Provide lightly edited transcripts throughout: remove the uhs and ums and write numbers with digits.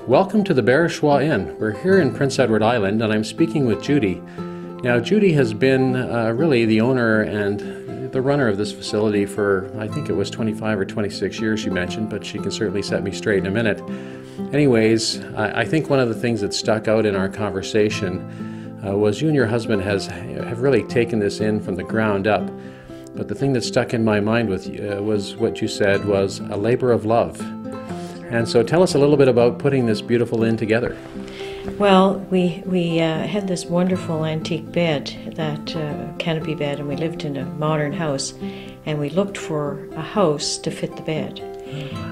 Welcome to the Barachois Inn. We're here in Prince Edward Island and I'm speaking with Judy. Now Judy has been really the owner and the runner of this facility for, I think it was 25 or 26 years she mentioned, but she can certainly set me straight in a minute. Anyways, I think one of the things that stuck out in our conversation was you and your husband have really taken this in from the ground up. But the thing that stuck in my mind was what you said was a labor of love. And so tell us a little bit about putting this beautiful inn together. Well, we had this wonderful antique bed, that canopy bed, and we lived in a modern house, and we looked for a house to fit the bed.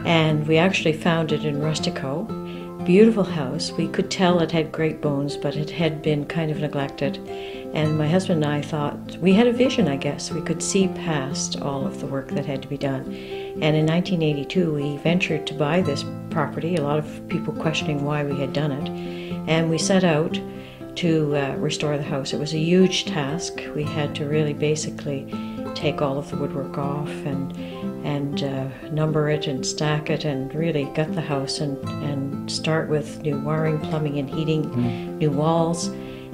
And we actually found it in Rustico. Beautiful house. We could tell it had great bones, but it had been kind of neglected. And my husband and I thought, we had a vision, I guess. We could see past all of the work that had to be done. And in 1982, we ventured to buy this property, a lot of people questioning why we had done it. And we set out to restore the house. It was a huge task. We had to really basically take all of the woodwork off and number it and stack it and really gut the house and start with new wiring, plumbing and heating, new walls,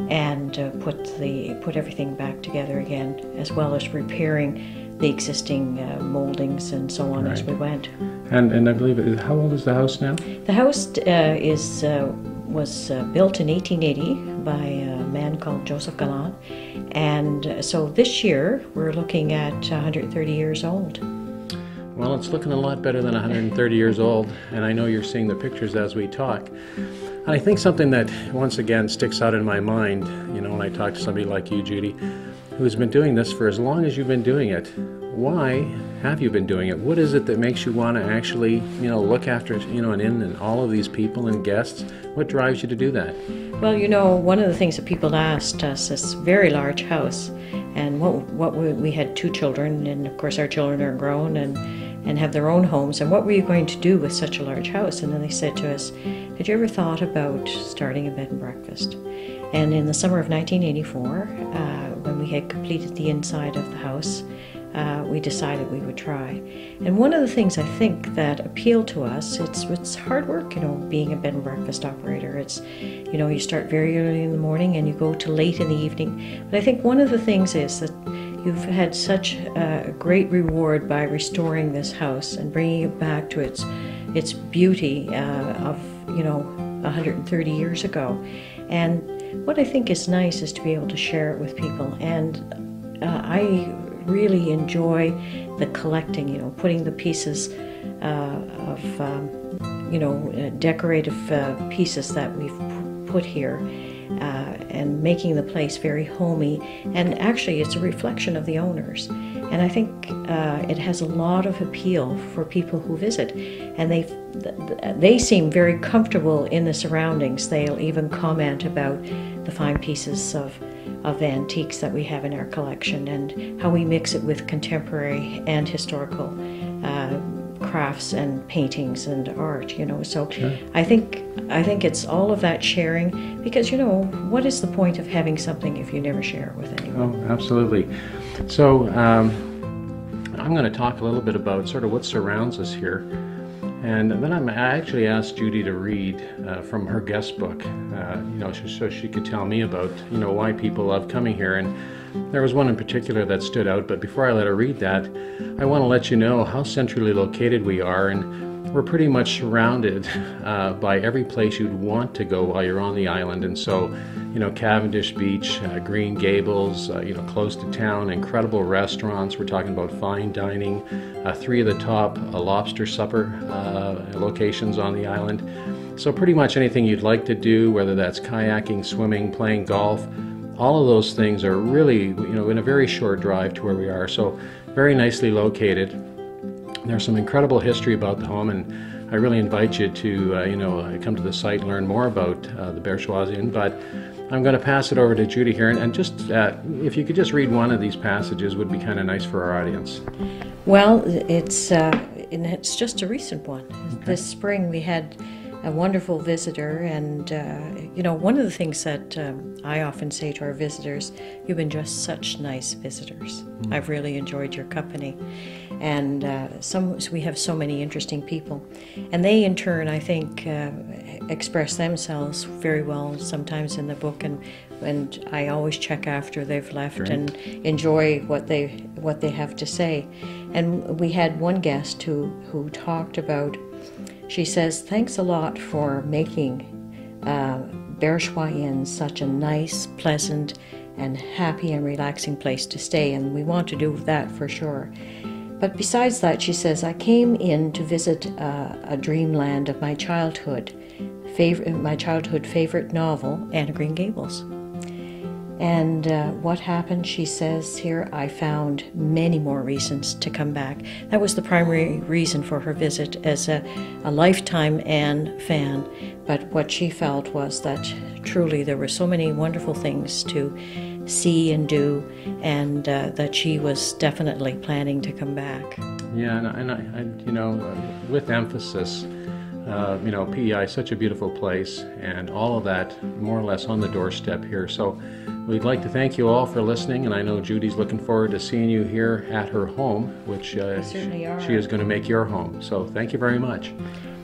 and put everything back together again, as well as repairing the existing moldings and so on as we went. And I believe, how old is the house now? The house was built in 1880 by a man called Joseph Gallant, and so this year we're looking at 130 years old. Well, it's looking a lot better than 130 years old, and I know you're seeing the pictures as we talk. And I think something that once again sticks out in my mind, you know, when I talk to somebody like you, Judy, who's been doing this for as long as you've been doing it. Why have you been doing it? What is it that makes you want to actually, you know, look after, you know, an inn and all of these people and guests? What drives you to do that? Well, you know, one of the things that people asked us, this very large house, and we had 2 children, and of course our children are grown and have their own homes, and what were you going to do with such a large house? And then they said to us, had you ever thought about starting a bed and breakfast? And in the summer of 1984, when we had completed the inside of the house, we decided we would try. And one of the things I think that appealed to us, it's hard work, you know, being a bed and breakfast operator. It's, you know, you start very early in the morning and you go to late in the evening. But I think one of the things is that you've had such a great reward by restoring this house and bringing it back to its beauty of, you know, 130 years ago. And what I think is nice is to be able to share it with people. And I really enjoy the collecting, you know, putting the pieces of, you know, decorative pieces that we've put here and making the place very homey. And actually it's a reflection of the owners. And I think it has a lot of appeal for people who visit. And they seem very comfortable in the surroundings. They'll even comment about the fine pieces of antiques that we have in our collection and how we mix it with contemporary and historical crafts and paintings and art, you know. So sure. I think it's all of that sharing, because, you know, what is the point of having something if you never share it with anyone? Oh, absolutely. So I'm going to talk a little bit about sort of what surrounds us here. And then I actually asked Judy to read from her guest book, you know, so she could tell me about, you know, why people love coming here. And there was one in particular that stood out, but before I let her read that, I want to let you know how centrally located we are, and we're pretty much surrounded by every place you'd want to go while you're on the island. And so, you know, Cavendish Beach, Green Gables, you know, close to town, incredible restaurants. We're talking about fine dining, 3 of the top lobster supper locations on the island. So pretty much anything you'd like to do, whether that's kayaking, swimming, playing golf, all of those things are really, you know, in a very short drive to where we are. So very nicely located. There's some incredible history about the home, and I really invite you to, you know, come to the site and learn more about the Barachois Inn. But I'm going to pass it over to Judy here, and just if you could just read one of these passages would be kind of nice for our audience. Well, it's just a recent one. Okay. This spring we had a wonderful visitor, and you know, one of the things that I often say to our visitors, you've been just such nice visitors. I've really enjoyed your company, and we have so many interesting people, and they in turn, I think, express themselves very well sometimes in the book, and I always check after they've left. Great. And enjoy what they have to say. And we had one guest who talked about, she says, thanks a lot for making Barachois Inn such a nice, pleasant, and happy and relaxing place to stay, and we want to do that for sure. But besides that, she says, I came in to visit a dreamland of my childhood favorite novel, Anne of Green Gables. And what happened, she says here, I found many more reasons to come back. That was the primary reason for her visit as a lifetime Anne fan. But what she felt was that truly there were so many wonderful things to see and do, and that she was definitely planning to come back. Yeah, and I you know, with emphasis, you know, PEI is such a beautiful place, and all of that more or less on the doorstep here. So we'd like to thank you all for listening, and I know Judy's looking forward to seeing you here at her home, which she is going to make your home. So thank you very much.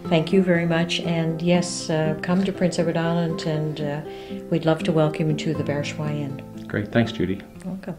Thank you very much, and yes, come to Prince Edward Island, and we'd love to welcome you to the Barachois Inn. Great, thanks Judy. Welcome.